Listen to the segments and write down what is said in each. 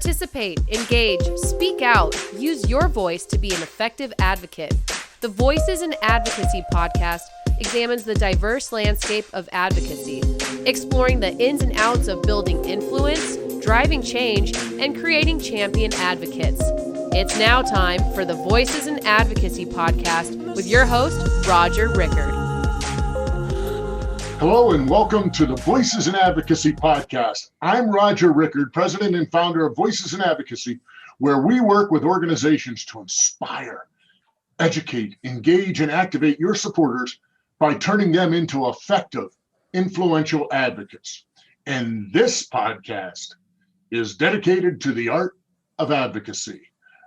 Participate, engage, speak out, use your voice to be an effective advocate. The Voices in Advocacy podcast examines the diverse landscape of advocacy, exploring the ins and outs of building influence, driving change, and creating champion advocates. It's now time for the Voices in Advocacy podcast with your host, Roger Rickard. Hello and welcome to the Voices in Advocacy podcast. I'm Roger Rickard, president and founder of Voices in Advocacy, where we work with organizations to inspire, educate, engage, and activate your supporters by turning them into effective, influential advocates. And this podcast is dedicated to the art of advocacy.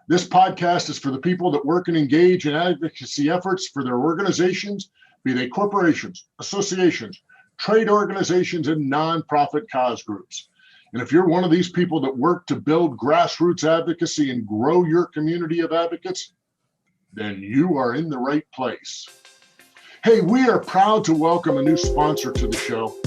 This podcast is for the people that work and engage in advocacy efforts for their organizations, be they corporations, associations, trade organizations, and nonprofit cause groups. And if you're one of these people that work to build grassroots advocacy and grow your community of advocates, then you are in the right place. Hey, we are proud to welcome a new sponsor to the show,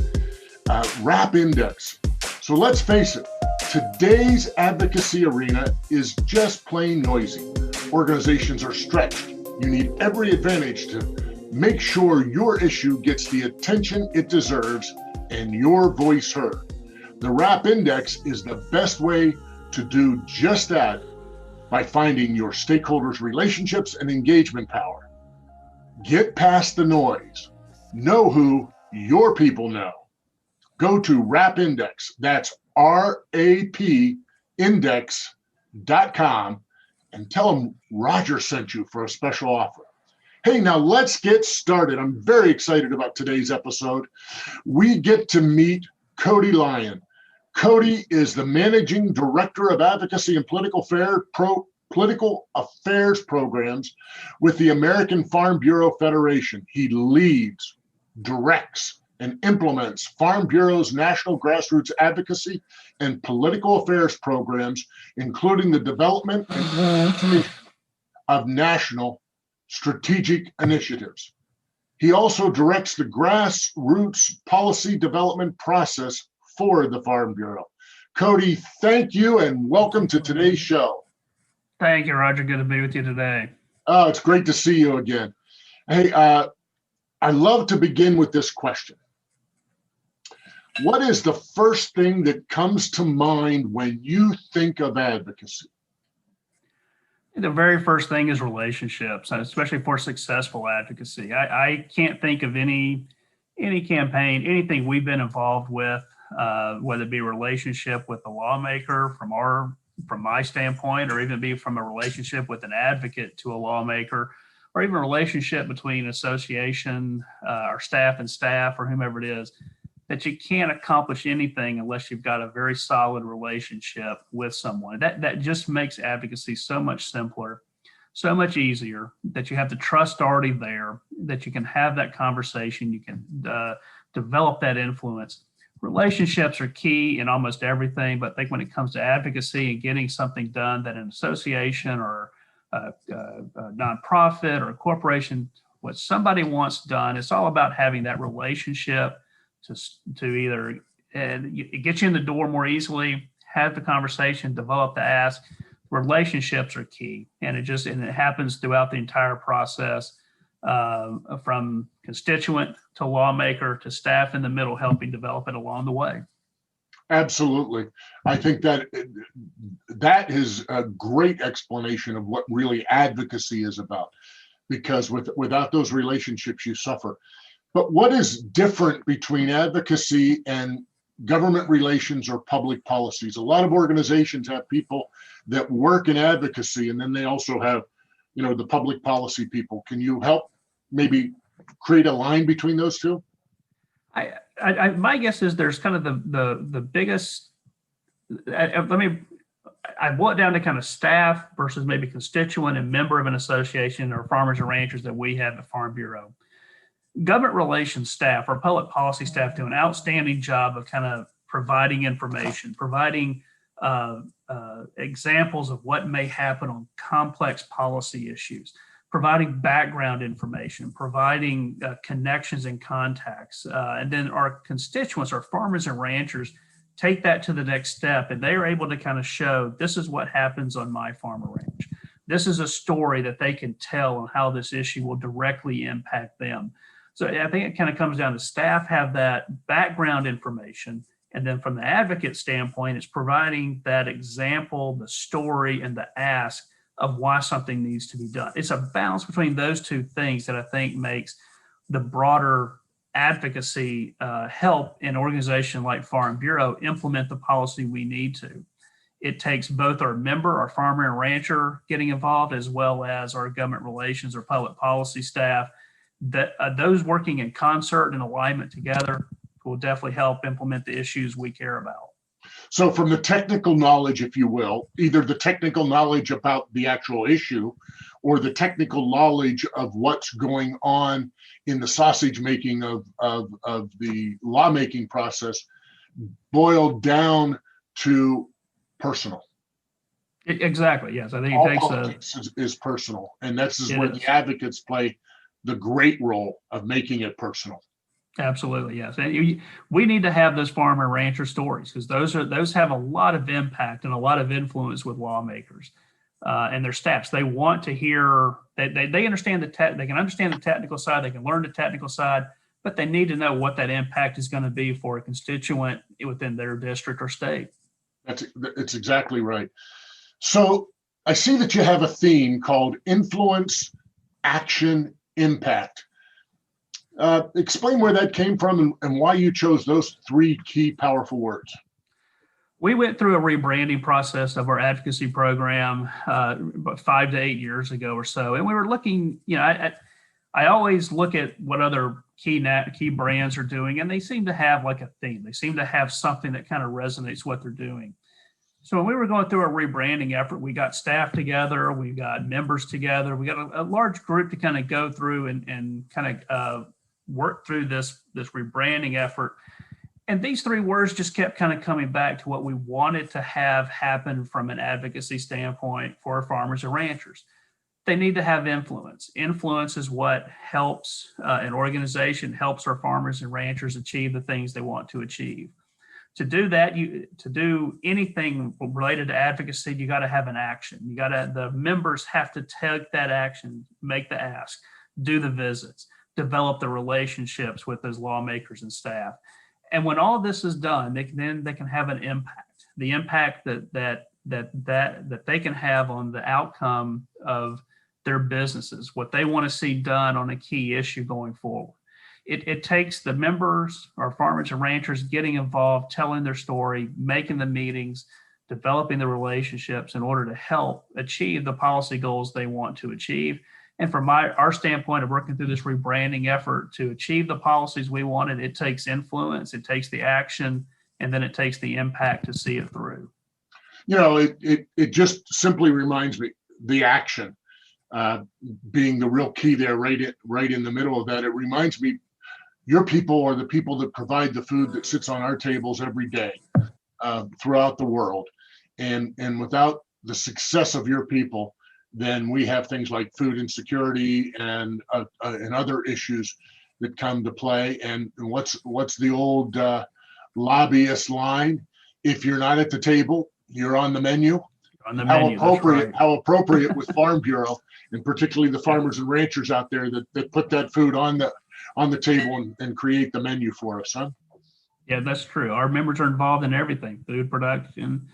Rap Index. So let's face it, today's advocacy arena is just plain noisy. Organizations are stretched. You need every advantage to make sure your issue gets the attention it deserves and your voice heard. The Rap Index is the best way to do just that by finding your stakeholders' relationships and engagement power. Get past the noise. Know who your people know. Go to Rap Index, that's RAP index.com, and tell them Roger sent you for a special offer. Hey, now let's get started. I'm very excited about today's episode. We get to meet Cody Lyon. Cody is the Managing Director of Advocacy and Political Affairs Programs with the American Farm Bureau Federation. He leads, directs, and implements Farm Bureau's national grassroots advocacy and political affairs programs, including the development and implementation of national strategic initiatives. He also directs the grassroots policy development process for the Farm Bureau. Cody, thank you and welcome to today's show. Thank you, Roger. Good to be with you today. Oh, it's great to see you again. Hey, I love to begin with this question. What is the first thing that comes to mind when you think of advocacy? The very first thing is relationships, especially for successful advocacy. I can't think of any campaign, anything we've been involved with, whether it be a relationship with the lawmaker from my standpoint, or even be from a relationship with an advocate to a lawmaker, or even a relationship between association, our staff and staff, or whomever it is, that you can't accomplish anything unless you've got a very solid relationship with someone. That just makes advocacy so much simpler, so much easier, that you have the trust already there, that you can have that conversation, you can develop that influence. Relationships are key in almost everything, but I think when it comes to advocacy and getting something done that an association or a nonprofit or a corporation, what somebody wants done, it's all about having that relationship to either get you in the door more easily, have the conversation, develop the ask. Relationships are key, and it happens throughout the entire process, from constituent to lawmaker to staff in the middle, helping develop it along the way. Absolutely. I think that is a great explanation of what really advocacy is about, because without those relationships, you suffer. But what is different between advocacy and government relations or public policies? A lot of organizations have people that work in advocacy, and then they also have, the public policy people. Can you help maybe create a line between those two? My guess is there's kind of the biggest. I boil it down to kind of staff versus maybe constituent and member of an association or farmers and ranchers that we have at Farm Bureau. Government relations staff or public policy staff do an outstanding job of kind of providing information, providing examples of what may happen on complex policy issues, providing background information, providing connections and contacts. And then our constituents, our farmers and ranchers, take that to the next step, and they are able to kind of show, this is what happens on my farm or ranch. This is a story that they can tell on how this issue will directly impact them. So I think it kind of comes down to staff have that background information. And then from the advocate standpoint, it's providing that example, the story, and the ask of why something needs to be done. It's a balance between those two things that I think makes the broader advocacy help an organization like Farm Bureau implement the policy we need to. It takes both our member, our farmer and rancher getting involved, as well as our government relations or public policy staff. That those working in concert and alignment together will definitely help implement the issues we care about. So from the technical knowledge, if you will, either the technical knowledge about the actual issue or the technical knowledge of what's going on in the sausage making of the lawmaking process, boiled down to personal. Exactly. Yes, I think All it takes politics is personal, and that's where the advocates play the great role of making it personal. Absolutely, yes. And we need to have those farmer rancher stories, because those have a lot of impact and a lot of influence with lawmakers and their staffs. They want to hear that they understand they can understand the technical side, they can learn the technical side, but they need to know what that impact is going to be for a constituent within their district or state. It's exactly right. So I see that you have a theme called influence, action, impact. Explain where that came from and why you chose those three key powerful words. We went through a rebranding process of our advocacy program about 5 to 8 years ago or so. And we were looking, I always look at what other key brands are doing, and they seem to have like a theme. They seem to have something that kind of resonates what they're doing. So when we were going through our rebranding effort, we got staff together, we got members together, we got a large group to kind of go through and kind of work through this rebranding effort. And these three words just kept kind of coming back to what we wanted to have happen from an advocacy standpoint for our farmers and ranchers. They need to have influence. Influence is what helps an organization, helps our farmers and ranchers achieve the things they want to achieve. To do that, to do anything related to advocacy, you got to have an action. The members have to take that action, make the ask, do the visits, develop the relationships with those lawmakers and staff. And when all of this is done, they can have an impact. The impact that they can have on the outcome of their businesses, what they want to see done on a key issue going forward. It takes the members, our farmers and ranchers, getting involved, telling their story, making the meetings, developing the relationships in order to help achieve the policy goals they want to achieve. And from our standpoint of working through this rebranding effort to achieve the policies we wanted, it takes influence, it takes the action, and then it takes the impact to see it through. It just simply reminds me, the action being the real key there, right in the middle of that. It reminds me, your people are the people that provide the food that sits on our tables every day throughout the world. And without the success of your people, then we have things like food insecurity and other issues that come to play. And what's the old lobbyist line? If you're not at the table, you're on the menu. How appropriate with Farm Bureau, and particularly the farmers and ranchers out there that put that food on the table and create the menu for us, huh? Yeah, that's true. Our members are involved in everything: food production,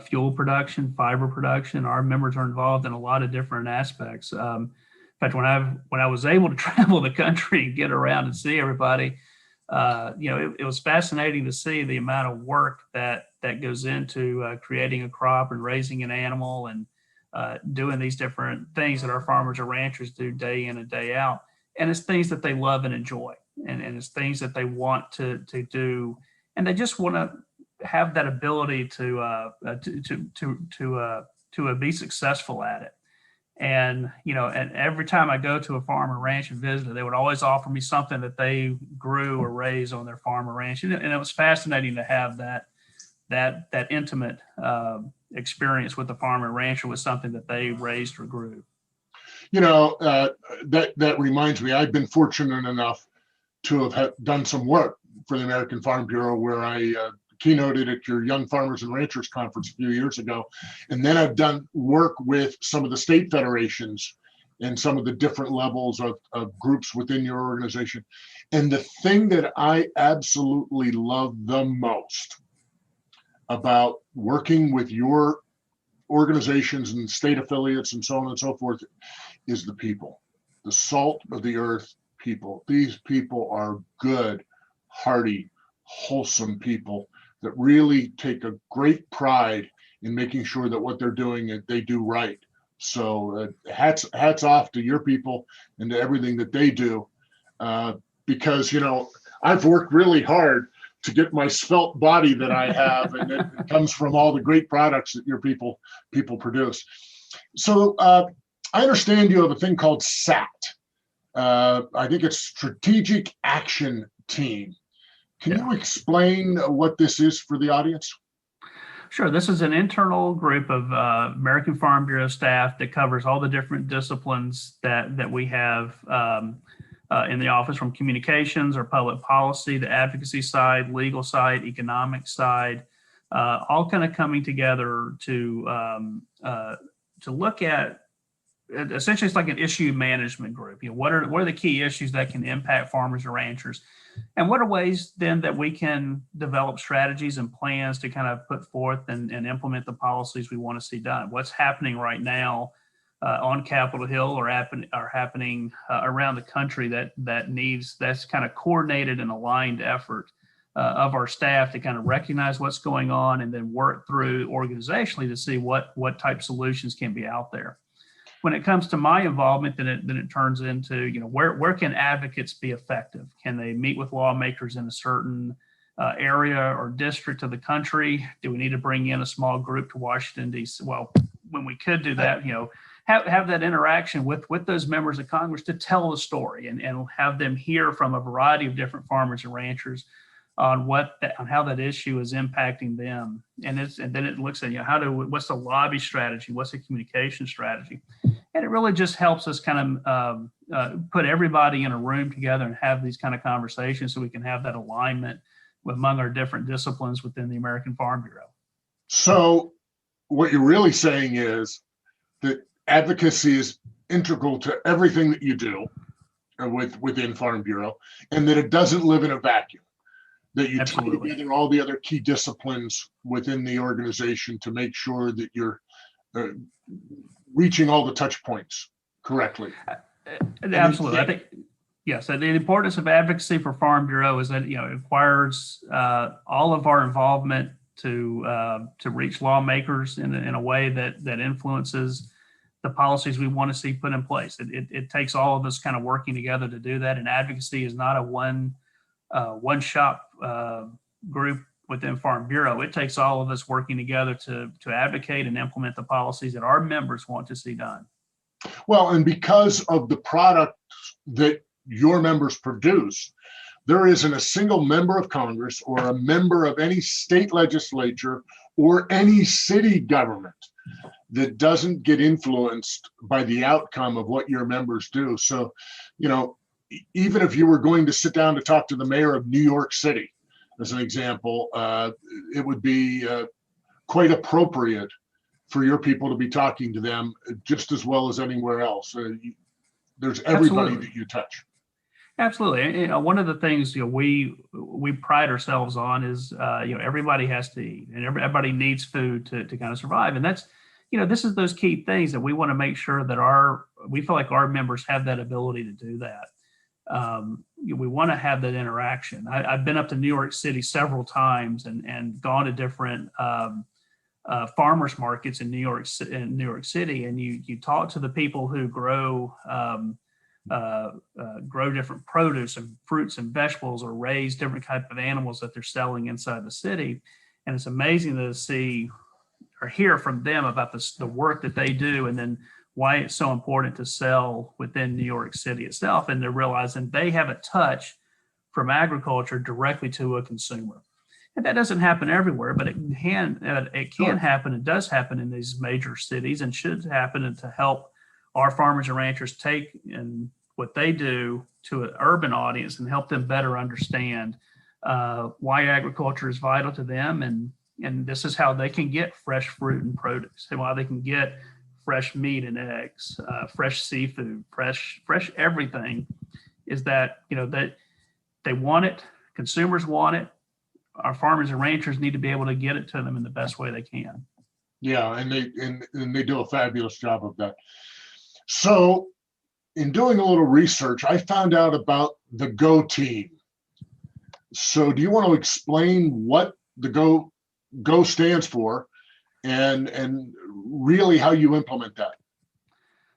fuel production, fiber production. Our members are involved in a lot of different aspects. In fact, when I was able to travel the country and get around and see everybody, it was fascinating to see the amount of work that goes into creating a crop and raising an animal and doing these different things that our farmers and ranchers do day in and day out. And it's things that they love and enjoy, and it's things that they want to do, and they just want to have that ability to be successful at it. And and every time I go to a farm or ranch and visit, they would always offer me something that they grew or raised on their farm or ranch, and it was fascinating to have that intimate experience with the farmer and rancher with something that they raised or grew. That reminds me, I've been fortunate enough to have done some work for the American Farm Bureau where I keynoted at your Young Farmers and Ranchers Conference a few years ago. And then I've done work with some of the state federations and some of the different levels of groups within your organization. And the thing that I absolutely love the most about working with your organizations and state affiliates and so on and so forth is the people, the salt of the earth people. These people are good, hearty, wholesome people that really take a great pride in making sure that what they're doing, they do right. So hats off to your people and to everything that they do, because, I've worked really hard to get my svelte body that I have, and it comes from all the great products that your people produce. So I understand you have a thing called SAT. I think it's Strategic Action Team. Can you explain what this is for the audience? Sure. This is an internal group of American Farm Bureau staff that covers all the different disciplines that we have in the office, from communications or public policy, the advocacy side, legal side, economic side, all kind of coming together to look at. Essentially, it's like an issue management group. What are the key issues that can impact farmers and ranchers, and what are ways then that we can develop strategies and plans to kind of put forth and implement the policies we want to see done. What's happening right now on Capitol Hill or happening around the country that's kind of coordinated and aligned effort of our staff to kind of recognize what's going on and then work through organizationally to see what type solutions can be out there. When it comes to my involvement, then it turns into, where can advocates be effective? Can they meet with lawmakers in a certain area or district of the country? Do we need to bring in a small group to Washington, D.C.? Well, when we could do that, have that interaction with those members of Congress to tell the story and have them hear from a variety of different farmers and ranchers on how that issue is impacting them, and then it looks at what's the lobby strategy, what's the communication strategy, and it really just helps us kind of put everybody in a room together and have these kind of conversations so we can have that alignment among our different disciplines within the American Farm Bureau. So what you're really saying is that advocacy is integral to everything that you do within Farm Bureau, and that it doesn't live in a vacuum. That you tie together all the other key disciplines within the organization to make sure that you're reaching all the touch points correctly. Absolutely. I think, yes, the importance of advocacy for Farm Bureau is that, it requires all of our involvement to reach lawmakers in a way that influences the policies we want to see put in place. It takes all of us kind of working together to do that. And advocacy is not a one-shop group within Farm Bureau. It takes all of us working together to advocate and implement the policies that our members want to see done. Well, and because of the product that your members produce, there isn't a single member of Congress or a member of any state legislature or any city government that doesn't get influenced by the outcome of what your members do. So, even if you were going to sit down to talk to the mayor of New York City, as an example, it would be quite appropriate for your people to be talking to them just as well as anywhere else. There's everybody that you touch. Absolutely. One of the things we pride ourselves on is everybody has to eat, and everybody needs food to kind of survive. And that's this is those key things that we want to make sure that we feel like our members have that ability to do that. We want to have that interaction. I've been up to New York City several times and gone to different farmers markets in New York City, and you talk to the people who grow different produce and fruits and vegetables, or raise different type of animals that they're selling inside the city, and it's amazing to see or hear from them about the work that they do, and then why it's so important to sell within New York City itself. And they're realizing they have a touch from agriculture directly to a consumer. And that doesn't happen everywhere, but it can happen. It does happen in these major cities, and should happen to help our farmers and ranchers take and what they do to an urban audience and help them better understand why agriculture is vital to them, and this is how they can get fresh fruit and produce, and why they can get fresh meat and eggs, fresh seafood, fresh everything, is that, that they want it, consumers want it. Our farmers and ranchers need to be able to get it to them in the best way they can. Yeah, and they do a fabulous job of that. So in doing a little research, I found out about the GO team. So do you want to explain what the GO stands for and really how you implement that?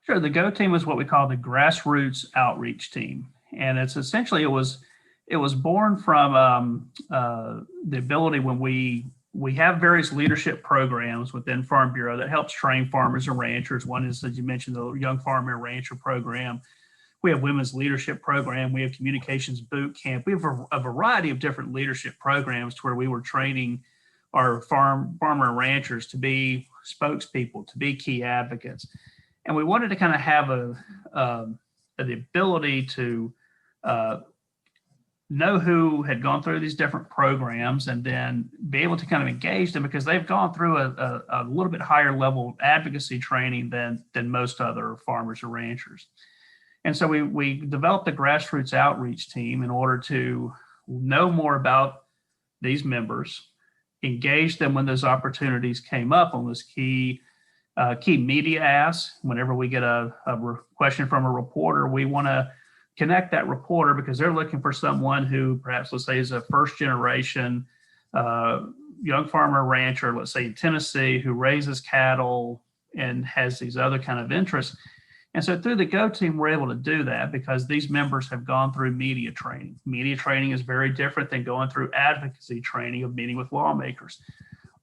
Sure. The GO team is what we call the Grassroots Outreach Team. And it's essentially, it was born from the ability when we have various leadership programs within Farm Bureau that helps train farmers and ranchers. One is, as you mentioned, the Young Farmer and Rancher program. We have women's leadership program. We have communications boot camp. We have a variety of different leadership programs to where we were training our farmer and ranchers to be spokespeople, to be key advocates. And we wanted to kind of have the ability to know who had gone through these different programs and then be able to kind of engage them, because they've gone through a little bit higher level advocacy training than most other farmers or ranchers. And so we developed the Grassroots Outreach Team in order to know more about these members, engage them when those opportunities came up on those key media asks. Whenever we get a question from a reporter, we want to connect that reporter because they're looking for someone who perhaps, let's say, is a first generation young farmer rancher, let's say in Tennessee, who raises cattle and has these other kind of interests. And so through the GO team, we're able to do that because these members have gone through media training. Media training is very different than going through advocacy training of meeting with lawmakers.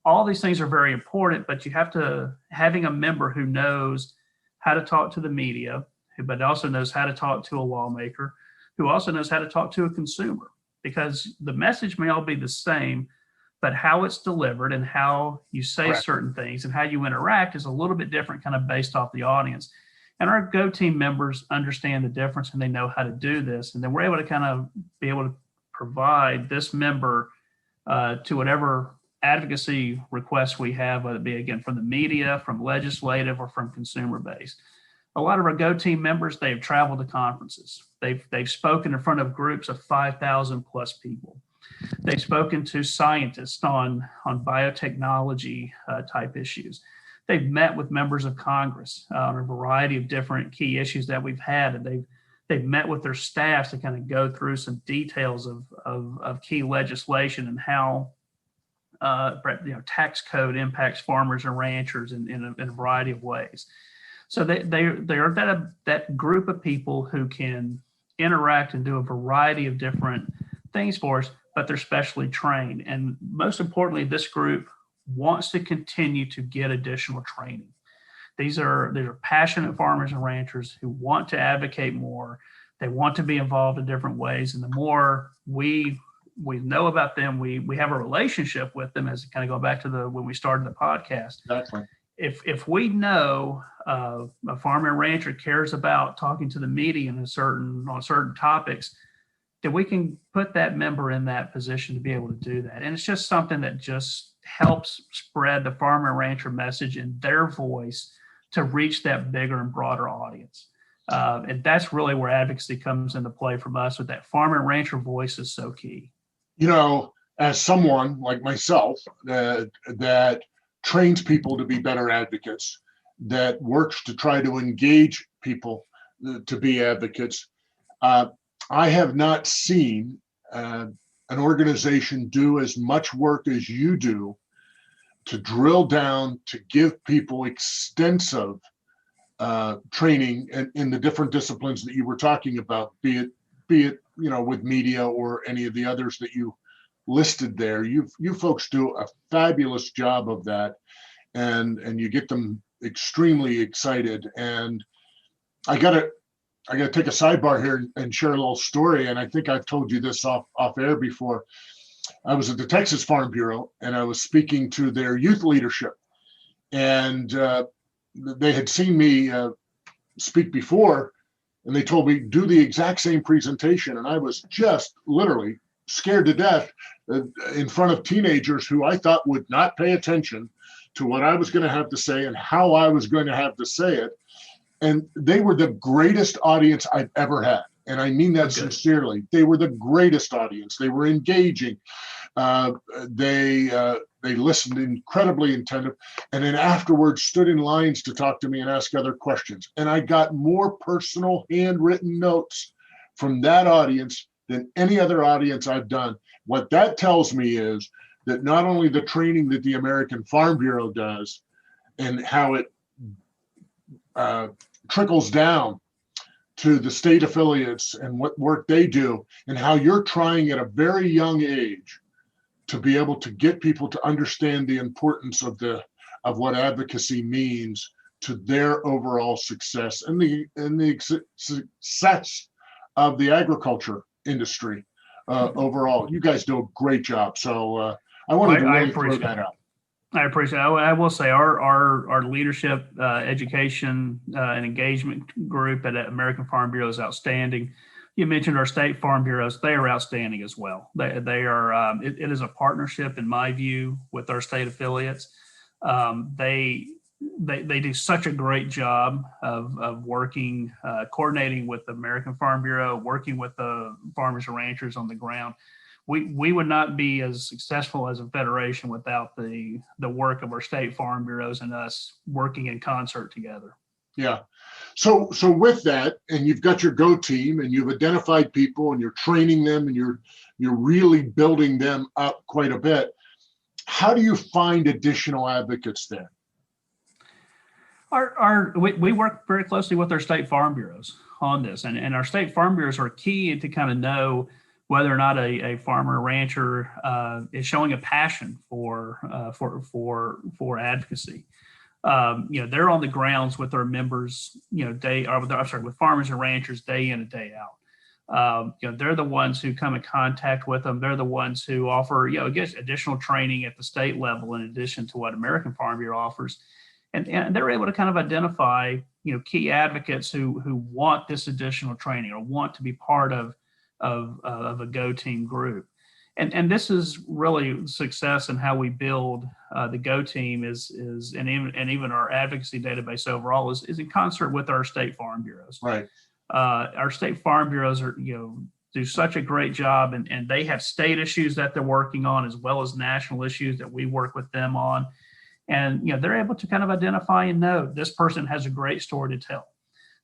All these things are very important, but you have to, having a member who knows how to talk to the media, but also knows how to talk to a lawmaker, who also knows how to talk to a consumer, because the message may all be the same, but how it's delivered and how you say Correct. Certain things and how you interact is a little bit different, kind of based off the audience. And our GO team members understand the difference and they know how to do this. And then we're able to kind of be able to provide this member to whatever advocacy requests we have, whether it be, again, from the media, from legislative, or from consumer based. A lot of our GO team members, they've traveled to conferences. They've spoken in front of groups of 5,000 plus people. They've spoken to scientists on biotechnology type issues. They've met with members of Congress on a variety of different key issues that we've had, and they've met with their staffs to kind of go through some details of key legislation and how tax code impacts farmers and ranchers in a variety of ways. So they are that group of people who can interact and do a variety of different things for us, but they're specially trained. And most importantly, this group wants to continue to get additional training. These are passionate farmers and ranchers who want to advocate more. They want to be involved in different ways. And the more we know about them, we have a relationship with them, as kind of go back to when we started the podcast. Exactly. If we know a farmer and rancher cares about talking to the media on certain topics, then we can put that member in that position to be able to do that. And it's just something that just helps spread the farmer and rancher message in their voice to reach that bigger and broader audience. And that's really where advocacy comes into play from us, with that farmer and rancher voice is so key. As someone like myself that trains people to be better advocates, that works to try to engage people to be advocates, I have not seen an organization do as much work as you do to drill down, to give people extensive training in the different disciplines that you were talking about, be it with media or any of the others that you listed there. You folks do a fabulous job of that, and you get them extremely excited. And I gotta take a sidebar here and share a little story. And I think I've told you this off air before. I was at the Texas Farm Bureau and I was speaking to their youth leadership, and they had seen me speak before, and they told me do the exact same presentation. And I was just literally scared to death in front of teenagers who I thought would not pay attention to what I was going to have to say and how I was going to have to say it. And they were the greatest audience I've ever had. And I mean that sincerely. They were the greatest audience. They were engaging. They listened incredibly attentive, and then afterwards stood in lines to talk to me and ask other questions. And I got more personal handwritten notes from that audience than any other audience I've done. What that tells me is that not only the training that the American Farm Bureau does and how it trickles down to the state affiliates and what work they do, and how you're trying at a very young age to be able to get people to understand the importance of what advocacy means to their overall success and the success of the agriculture industry overall. You guys do a great job. So I wanted to really throw that out. I appreciate it. I will say our leadership, education, and engagement group at American Farm Bureau is outstanding. You mentioned our state farm bureaus; they are outstanding as well. They are. It is a partnership, in my view, with our state affiliates. They do such a great job of working, coordinating with the American Farm Bureau, working with the farmers and ranchers on the ground. We would not be as successful as a federation without the work of our state farm bureaus and us working in concert together. Yeah. So with that, and you've got your Go team, and you've identified people, and you're training them, and you're really building them up quite a bit. How do you find additional advocates then? We work very closely with our state farm bureaus on this, and our state farm bureaus are key to kind of know whether or not a farmer or rancher is showing a passion for advocacy. They're on the grounds with our members, with farmers and ranchers day in and day out. They're the ones who come in contact with them. They're the ones who offer, additional training at the state level in addition to what American Farm Bureau offers. And they're able to kind of identify, key advocates who want this additional training or want to be part of a Go team group. And this is really success in how we build the Go team and even our advocacy database overall is in concert with our state farm bureaus. Right. Our state farm bureaus are, do such a great job, and they have state issues that they're working on as well as national issues that we work with them on. And, they're able to kind of identify and know this person has a great story to tell.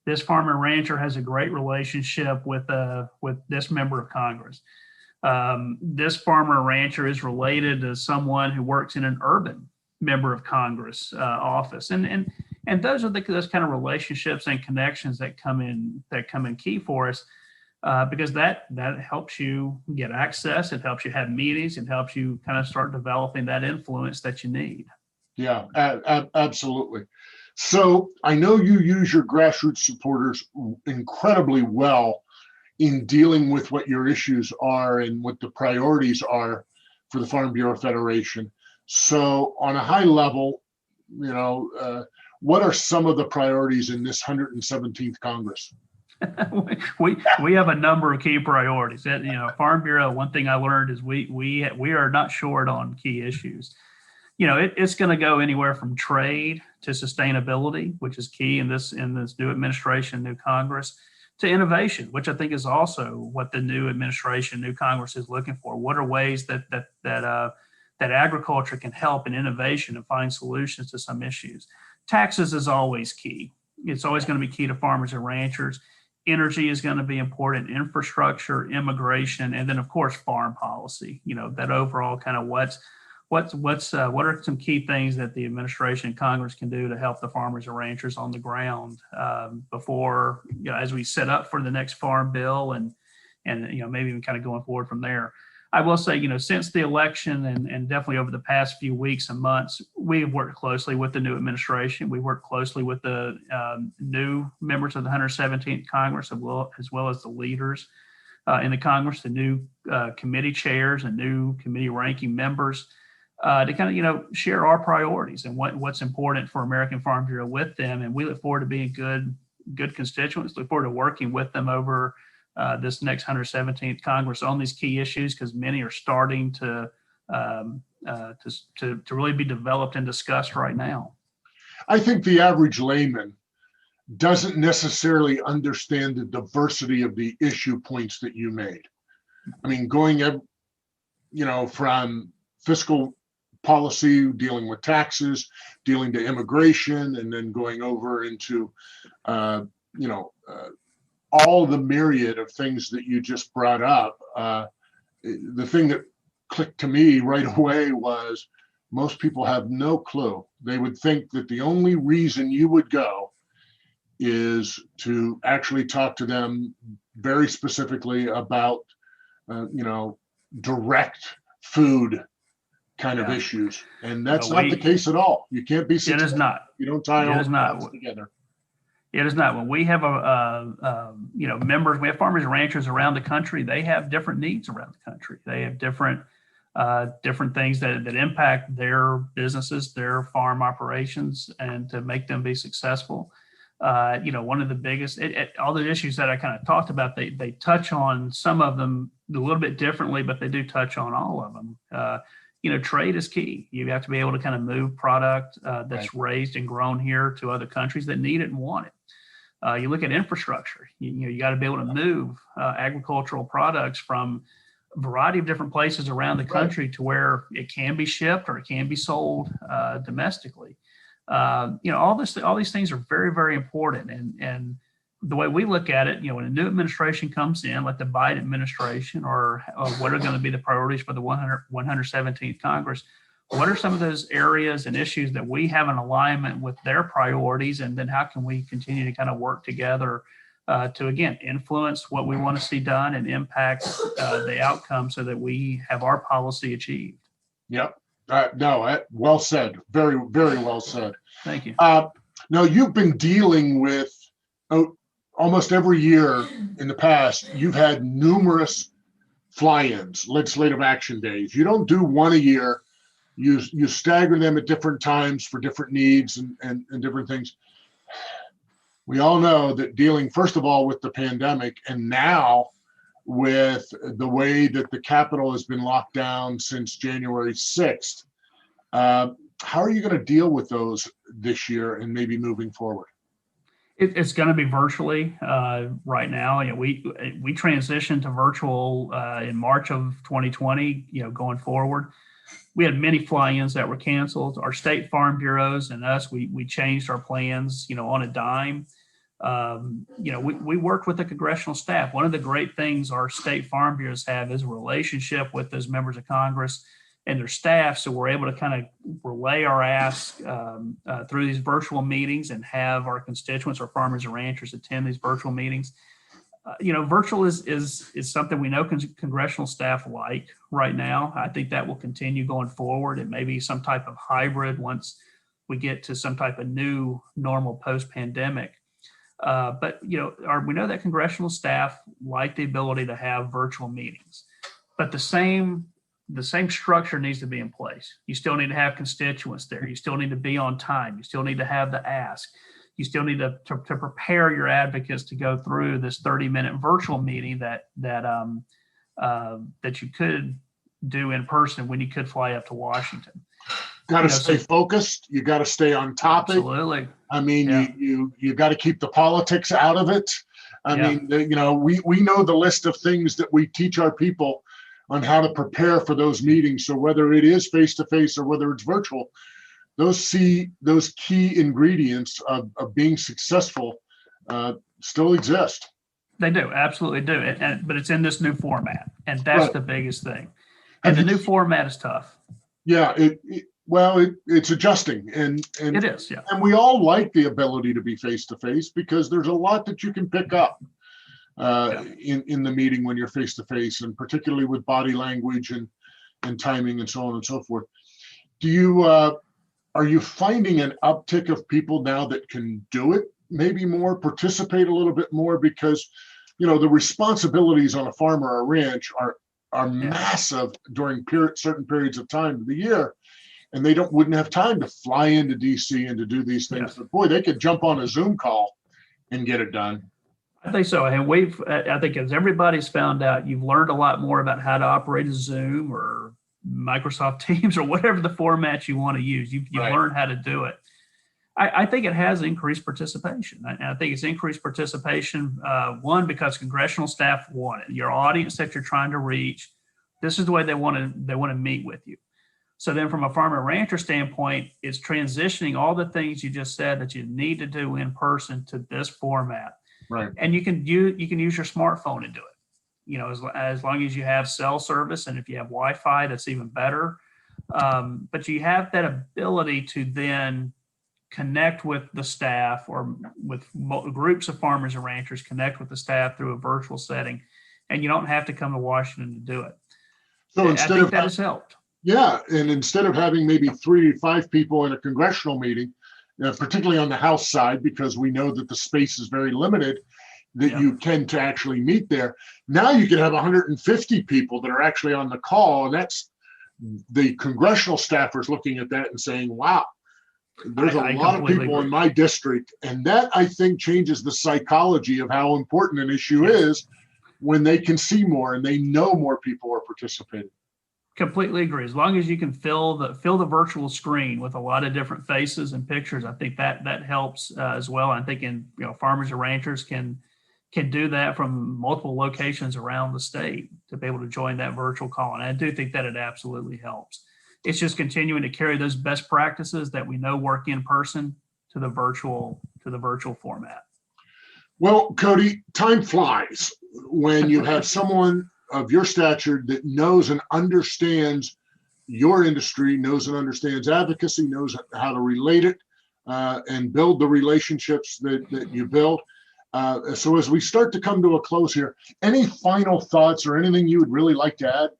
This farmer and rancher has a great relationship with this member of Congress. This farmer or rancher is related to someone who works in an urban member of Congress office, and those are those kind of relationships and connections that come in key for us, because that helps you get access. It helps you have meetings. It helps you kind of start developing that influence that you need. Yeah, absolutely. So I know you use your grassroots supporters incredibly well in dealing with what your issues are and what the priorities are for the Farm Bureau Federation. So on a high level, what are some of the priorities in this 117th Congress? we have a number of key priorities. Farm Bureau, one thing I learned is we are not short on key issues. It's going to go anywhere from trade to sustainability, which is key in this new administration, new Congress, to innovation, which I think is also what the new administration, new Congress is looking for. What are ways that agriculture can help in innovation and find solutions to some issues? Taxes is always key. It's always going to be key to farmers and ranchers. Energy is going to be important, infrastructure, immigration, and then of course farm policy. That overall kind of what are some key things that the administration and Congress can do to help the farmers and ranchers on the ground before, as we set up for the next farm bill and maybe even kind of going forward from there. I will say, since the election and definitely over the past few weeks and months, we've worked closely with the new administration. We worked closely with the new members of the 117th Congress, as well as the leaders in the Congress, the new committee chairs and new committee ranking members, to kind of, share our priorities and what's important for American Farm Bureau with them. And we look forward to being good constituents, look forward to working with them over this next 117th Congress on these key issues, because many are starting to really be developed and discussed right now. I think the average layman doesn't necessarily understand the diversity of the issue points that you made. I mean, going, from fiscal policy, dealing with taxes, dealing to immigration, and then going over into, all the myriad of things that you just brought up. The thing that clicked to me right away was most people have no clue. They would think that the only reason you would go is to actually talk to them very specifically about, direct food kind of issues. And that's not the case at all. You can't be successful. It is not. You don't tie all the dots together. It is not. When we have members, we have farmers and ranchers around the country. They have different needs around the country. They have different things that impact their businesses, their farm operations, and to make them be successful. One of the biggest, all the issues that I kind of talked about, they touch on some of them a little bit differently, but they do touch on all of them. Trade is key. You have to be able to kind of move product that's raised and grown here to other countries that need it and want it. You look at infrastructure. You got to be able to move agricultural products from a variety of different places around the country to where it can be shipped or it can be sold domestically. All these things are very, very important. And the way we look at it, when a new administration comes in, like the Biden administration, or what are going to be the priorities for the 117th Congress, what are some of those areas and issues that we have in alignment with their priorities? And then how can we continue to kind of work together to, again, influence what we want to see done and impact the outcome so that we have our policy achieved? Yep. No, well said. Very, very well said. Thank you. Now, you've been dealing with almost every year in the past, you've had numerous fly-ins, legislative action days. You don't do one a year. You stagger them at different times for different needs and different things. We all know that dealing, first of all, with the pandemic, and now with the way that the Capitol has been locked down since January 6th, how are you going to deal with those this year and maybe moving forward? It's going to be virtually right now. We transitioned to virtual in March of 2020. Going forward, we had many fly-ins that were canceled. Our state farm bureaus and us, we changed our plans, on a dime. We worked with the congressional staff. One of the great things our state farm bureaus have is a relationship with those members of Congress and their staff. So we're able to kind of relay our ask through these virtual meetings and have our constituents, our farmers and ranchers, attend these virtual meetings. Virtual is something we know congressional staff like right now. I think that will continue going forward. It may be some type of hybrid once we get to some type of new normal post-pandemic. But we know that congressional staff like the ability to have virtual meetings, but the same structure needs to be in place. You still need to have constituents there. You still need to be on time. You still need to have the ask. You still need to prepare your advocates to go through this 30-minute virtual meeting that you could do in person when you could fly up to Washington. Got to stay focused. You got to stay on topic. Absolutely. I mean, you got to keep the politics out of it. I mean, we know the list of things that we teach our people on how to prepare for those meetings. So whether it is face-to-face or whether it's virtual, those key ingredients of being successful still exist. They do, absolutely do. But it's in this new format, and that's the biggest thing. And the new format is tough. Yeah, it's adjusting, and it is. Yeah, and we all like the ability to be face-to-face because there's a lot that you can pick up in the meeting when you're face-to-face, and particularly with body language and timing and so on and so forth. Are you finding an uptick of people now that can do it maybe more, participate a little bit more? Because, the responsibilities on a farm or a ranch are massive during certain periods of time of the year. And they wouldn't have time to fly into DC and to do these things. But boy, they could jump on a Zoom call and get it done. I think so. And I think as everybody's found out, you've learned a lot more about how to operate a Zoom or Microsoft Teams or whatever the format you want to use. You've Right. learned how to do it. I think it has increased participation. I think it's increased participation, one, because congressional staff want it. Your audience that you're trying to reach, this is the way they want to meet with you. So then from a farmer rancher standpoint, it's transitioning all the things you just said that you need to do in person to this format. Right. And you can use your smartphone to do it. You know, as long as you have cell service, and if you have Wi-Fi, that's even better. But you have that ability to then connect with the staff, or with groups of farmers and ranchers, connect with the staff through a virtual setting, and you don't have to come to Washington to do it. So I think that has helped. Yeah, and instead of having maybe 3 to 5 people in a congressional meeting, particularly on the House side, because we know that the space is very limited, that you tend to actually meet there. Now you can have 150 people that are actually on the call, and that's the congressional staffers looking at that and saying, wow, there's a lot of people in my district. And that, I think, changes the psychology of how important an issue is when they can see more and they know more people are participating. Completely agree. As long as you can fill the virtual screen with a lot of different faces and pictures, I think that helps as well. I'm thinking, farmers and ranchers can do that from multiple locations around the state to be able to join that virtual call. And I do think that it absolutely helps. It's just continuing to carry those best practices that we know work in person to the virtual format. Well, Cody, time flies when you have someone of your stature that knows and understands your industry, knows and understands advocacy, knows how to relate it and build the relationships that you build. So as we start to come to a close here, any final thoughts or anything you would really like to add?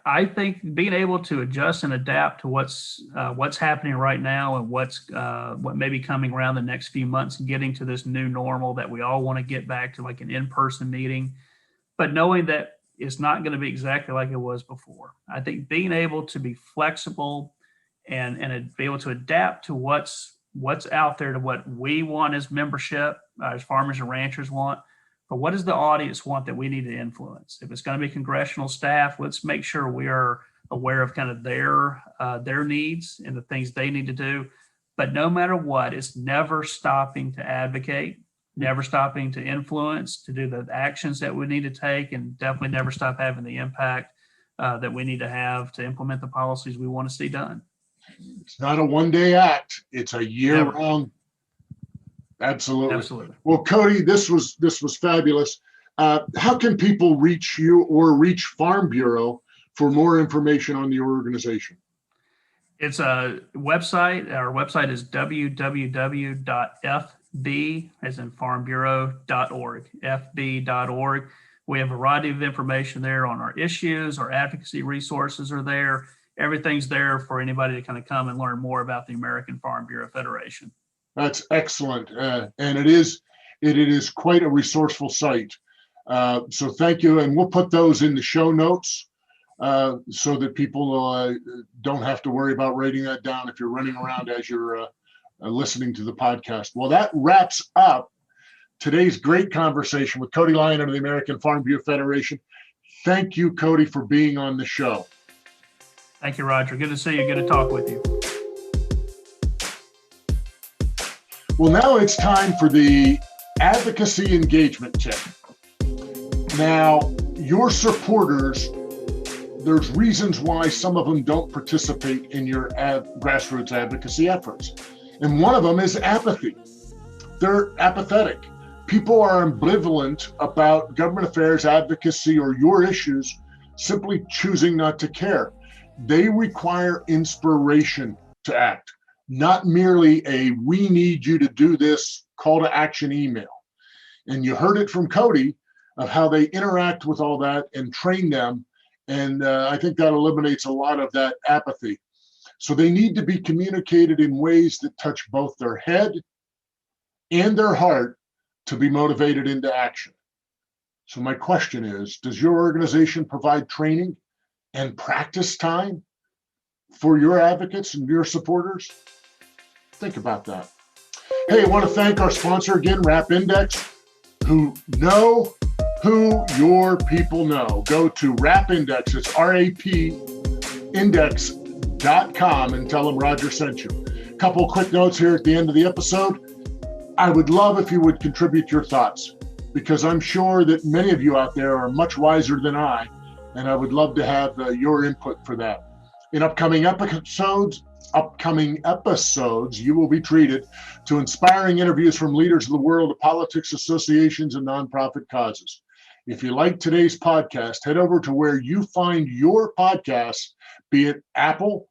I think being able to adjust and adapt to what's happening right now and what may be coming around the next few months, and getting to this new normal that we all want to get back to, like an in-person meeting, but knowing that it's not going to be exactly like it was before. I think being able to be flexible and be able to adapt to what's out there, to what we want as membership, as farmers and ranchers want. But what does the audience want that we need to influence? If it's going to be congressional staff, let's make sure we are aware of kind of their needs and the things they need to do. But no matter what, it's never stopping to advocate, never stopping to influence, to do the actions that we need to take, and definitely never stop having the impact that we need to have to implement the policies we want to see done. It's not a one-day act. It's a year-round. Absolutely. Well, Cody, this was fabulous. How can people reach you or reach Farm Bureau for more information on the organization? It's a website. Our website is www.fb, as in farmbureau.org, fb.org. We have a variety of information there on our issues. Our advocacy resources are there. Everything's there for anybody to kind of come and learn more about the American Farm Bureau Federation. That's excellent. And it is quite a resourceful site. So thank you. And we'll put those in the show notes so that people don't have to worry about writing that down if you're running around as you're listening to the podcast. Well, that wraps up today's great conversation with Cody Lyon of the American Farm Bureau Federation. Thank you, Cody, for being on the show. Thank you, Roger. Good to see you. Good to talk with you. Well, now it's time for the Advocacy Engagement Tip. Now, your supporters, there's reasons why some of them don't participate in your grassroots advocacy efforts. And one of them is apathy. They're apathetic. People are ambivalent about government affairs, advocacy, or your issues, simply choosing not to care. They require inspiration to act, not merely a "we need you to do this" call to action email. And you heard it from Cody of how they interact with all that and train them. And I think that eliminates a lot of that apathy. So they need to be communicated in ways that touch both their head and their heart to be motivated into action. So my question is, does your organization provide training and practice time for your advocates and your supporters? Think about that. Hey, I want to thank our sponsor again, Rap Index, who know who your people know. Go to Rap Index, it's rapindex.com, and tell them Roger sent you. A couple quick notes here at the end of the episode. I would love if you would contribute your thoughts, because I'm sure that many of you out there are much wiser than I, and I would love to have your input for that. In upcoming episodes, you will be treated to inspiring interviews from leaders of the world of politics, associations, and nonprofit causes. If you like today's podcast, head over to where you find your podcasts, be it Apple,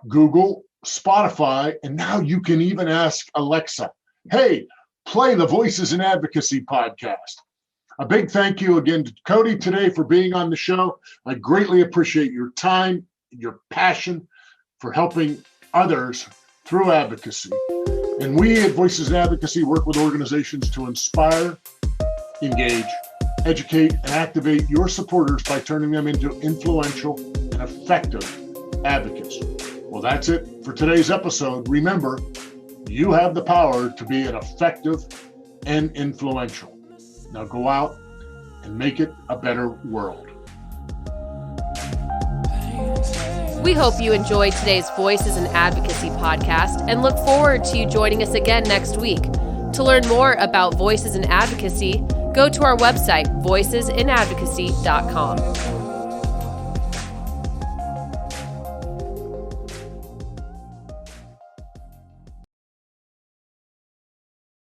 Google, Spotify, and now you can even ask Alexa, hey, play the Voices in Advocacy podcast. A big thank you again to Cody today for being on the show. I greatly appreciate your time, your passion for helping others through advocacy. And we at Voices in Advocacy work with organizations to inspire, engage, educate, and activate your supporters by turning them into influential and effective advocates. Well, that's it for today's episode. Remember, you have the power to be an effective and influential. Now go out and make it a better world. We hope you enjoyed today's Voices in Advocacy podcast and look forward to you joining us again next week. To learn more about Voices in Advocacy, go to our website, voicesinadvocacy.com.